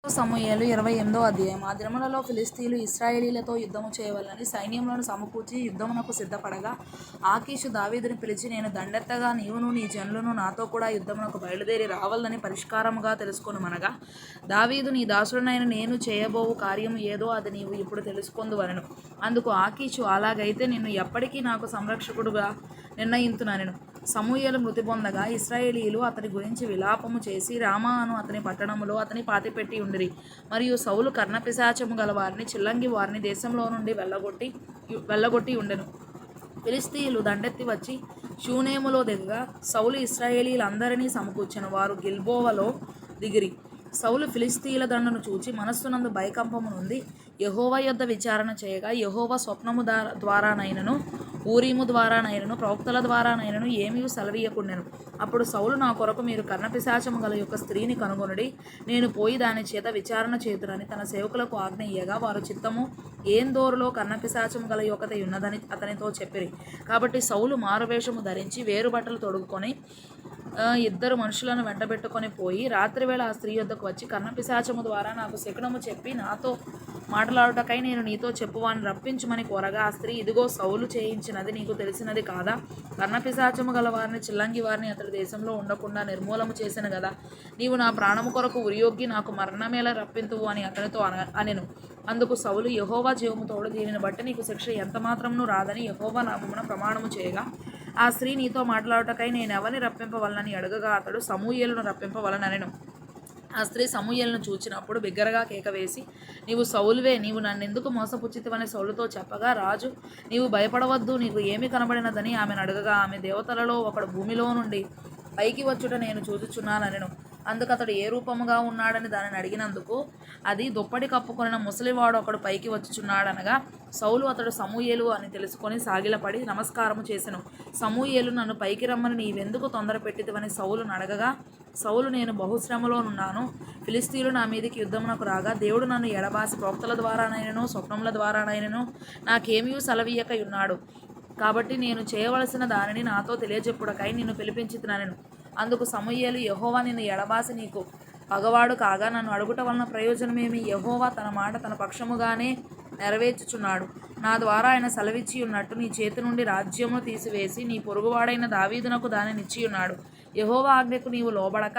సమూయేలు 28వ అధ్యాయం. ఆ దినములలో ఫిలిష్తీయులు ఇశ్రాయేలీయులతో యుద్ధము చేయవలెనని సైన్యములను సమకూర్చి యుద్ధమునకు సిద్ధపడగా, ఆకీషు దావీదును పిలిచి, నేను దండెత్తగా నీవును నీ జనులను నాతో కూడా యుద్ధమునకు బయలుదేరి రావాలని పరిష్కారముగా తెలుసుకొనుమనగా, దావీదు, నీ దాసుడనైన నేను చేయబోవు కార్యము ఏదో అది నీవు ఇప్పుడు తెలుసుకొందువలెను. అందుకు ఆకీషు, అలాగైతే నిన్ను ఎప్పటికీ నాకు సంరక్షకుడుగా నిర్ణయింతుననెను. సమూయేలు మృతి పొందగా ఇశ్రాయేలీయులు అతని గురించి విలాపము చేసి రామా అను అతని పట్టణములో అతని పాతిపెట్టి ఉండిరి. మరియు సౌలు కర్ణపిశాచము గల వారిని, చిల్లంగి వారిని దేశంలో నుండి వెళ్ళగొట్టి ఉండెను. ఫిలిష్తీయులు దండెత్తి వచ్చి షూనేములో దిగగా సౌలు ఇశ్రాయేలీయులందరినీ సమకూర్చెను. వారు గిల్బోవలో దిగిరి. సౌలు ఫిలిష్తీయుల దండును చూచి మనస్సునందు భయకంపము నొంది యెహోవా యొద్ద విచారణ చేయగా, యెహోవా స్వప్నము ద్వారానైనను ఊరీము ద్వారానైనను ప్రవక్తల ద్వారానైనను ఏమీ సెలవీయకుండెను. అప్పుడు సౌలు, నా కొరకు మీరు కర్ణపిశాచము గల యొక్క స్త్రీని కనుగొనుడి, నేను పోయి దాని చేత విచారణ చేతురని తన సేవకులకు ఆజ్ఞ ఇయ్యగా, వారు చిత్తము ఏందోరులో కర్ణపిశాచము గల యొక్కతే ఉన్నదని అతనితో చెప్పిరి. కాబట్టి సౌలు మారువేషము ధరించి వేరు బట్టలు తొడుగుకొని ఇద్దరు మనుషులను వెంటబెట్టుకొని పోయి రాత్రివేళ ఆ స్త్రీ యొద్దకు వచ్చి, కర్ణపిశాచము ద్వారా నాకు శకునము చెప్పి నాతో మాట్లాడుటకై నేను నీతో చెప్పువాని రప్పించుమని కోరగా, ఆ స్త్రీ, ఇదిగో సౌలు చేయించినది నీకు తెలిసినది కాదా? కర్ణపిశాచము గల వారిని, చిల్లంగి వారిని అతడి దేశంలో ఉండకుండా నిర్మూలము చేసిన గదా. నీవు నా ప్రాణము కొరకు ఉరియొగ్గి నాకు మరణమేలా రప్పింతువు అని అతనితో అనెను. అందుకు సౌలు, యెహోవా జీవము తోడు, దీనిని బట్టి నీకు శిక్ష ఎంతమాత్రమును రాదని యెహోవా నామమున ప్రమాణము చేయగా, ఆ స్త్రీ నీతో మాట్లాడుటకై నేనెవరిని రప్పింపవలనని అడగగా, అతడు సమూయేలును రప్పింపవలననెను. ఆ స్త్రీ సమూయేలును చూచినప్పుడు బిగ్గరగా కేకవేసి, నీవు సౌలువే, నీవు నన్నెందుకు మోసపుచ్చితివని సౌలుతో చెప్పగా, రాజు, నీవు భయపడవద్దు, నీకు ఏమి కనబడినదని ఆమెను అడగగా, ఆమె, దేవతలలో ఒకడు భూమిలో నుండి పైకి వచ్చుట నేను చూచుచున్నానెను. అందుకతడు ఏ రూపముగా ఉన్నాడని దానిని అడిగినందుకు, అది దుప్పటి కప్పుకొనిన ముసలివాడు ఒకడు పైకి వచ్చుచున్నాడనగా, సౌలు అతడు సమూయేలు అని తెలుసుకొని సాగిలపడి నమస్కారము చేసెను. సమూయేలు, నన్ను పైకి రమ్మని నీవెందుకు తొందర పెట్టితివని సౌలును అడగగా, సౌలు, నేను బహుశ్రమలోనున్నాను, ఫిలిష్తీయులు నా మీదికి యుద్ధమునకు రాగా దేవుడు నన్ను ఎడబాసి ప్రవక్తల ద్వారానైనను స్వప్నముల ద్వారానైనను నాకేమీ సెలవీయక ఉన్నాడు. కాబట్టి నేను చేయవలసిన దానిని నాతో తెలియజెప్పుటకై నిన్ను పిలిపించితిననెను. అందుకు సమూయేలు, యెహోవా నిన్ను ఎడబాసి నీకు పగవాడు కాగా నన్ను అడుగుట వలన ప్రయోజనమేమి? యెహోవా తన మాట తన పక్షముగానే నెరవేర్చుచున్నాడు. నా ద్వారా ఆయన సెలవిచ్చి ఉన్నట్టు నీ చేతి నుండి రాజ్యమును తీసివేసి నీ పొరుగువాడైన దావీదునకు దానినిచ్చి ఉన్నాడు. యెహోవా ఆజ్ఞకు నీవు లోబడక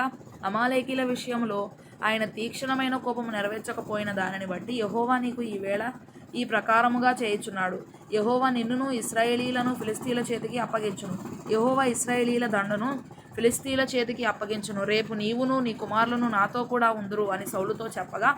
అమాలేకీల విషయంలో ఆయన తీక్షణమైన కోపము నెరవేర్చకపోయిన దానిని బట్టి యెహోవా నీకు ఈవేళ ఈ ప్రకారముగా చేయుచున్నాడు. యెహోవా నిన్నును ఇశ్రాయేలీయులను ఫిలిష్తీయుల చేతికి అప్పగించును. యెహోవా ఇశ్రాయేలీయుల దండును ఫిలిష్తీయుల చేతికి అప్పగించును. రేపు నీవును నీ కుమారులను నాతో కూడా ఉందురు అని సౌలుతో చెప్పగా,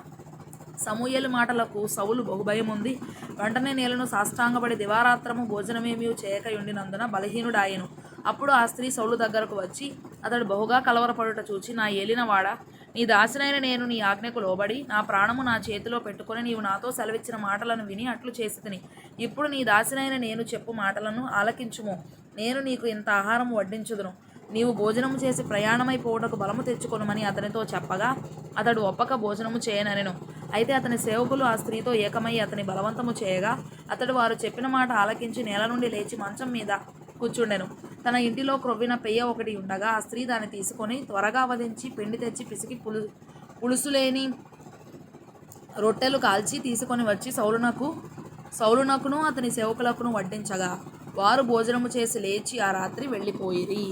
సమూయేలు మాటలకు సౌలు బహుభయముంది వెంటనే నేలను సాష్టాంగపడి దివారాత్రము భోజనమేమీ చేయకయుండినందున బలహీనుడాయెను. అప్పుడు ఆ స్త్రీ సౌలు దగ్గరకు వచ్చి అతడు బహుగా కలవరపడుట చూచి, నా ఏలినవాడా, నీ దాసినైన నేను నీ ఆజ్ఞకు లోబడి నా ప్రాణము నా చేతిలో పెట్టుకొని నీవు నాతో సెలవిచ్చిన మాటలను విని అట్లు చేసితిని. ఇప్పుడు నీ దాసినైన నేను చెప్పు మాటలను ఆలకించుము. నేను నీకు ఇంత ఆహారం వడ్డించుదును. నీవు భోజనము చేసి ప్రయాణమైపోవుటకు బలము తెచ్చుకొనుమని అతనితో చెప్పగా, అతడు ఒప్పక భోజనము చేయననెను. అయితే అతని సేవకులు ఆ స్త్రీతో ఏకమై అతని బలవంతము చేయగా, అతడు వారు చెప్పిన మాట ఆలకించి నేల నుండి లేచి మంచం మీద కూర్చుండెను. తన ఇంటిలో క్రొవ్విన పెయ్య ఒకటి ఉండగా ఆ స్త్రీ దాన్ని తీసుకొని త్వరగా వధించి పిండి తెచ్చి పిసికి పులుసులేని రొట్టెలు కాల్చి తీసుకొని వచ్చి సౌలునకును అతని సేవకులకును వడ్డించగా, వారు భోజనము చేసి లేచి ఆ రాత్రి వెళ్ళిపోయిరి.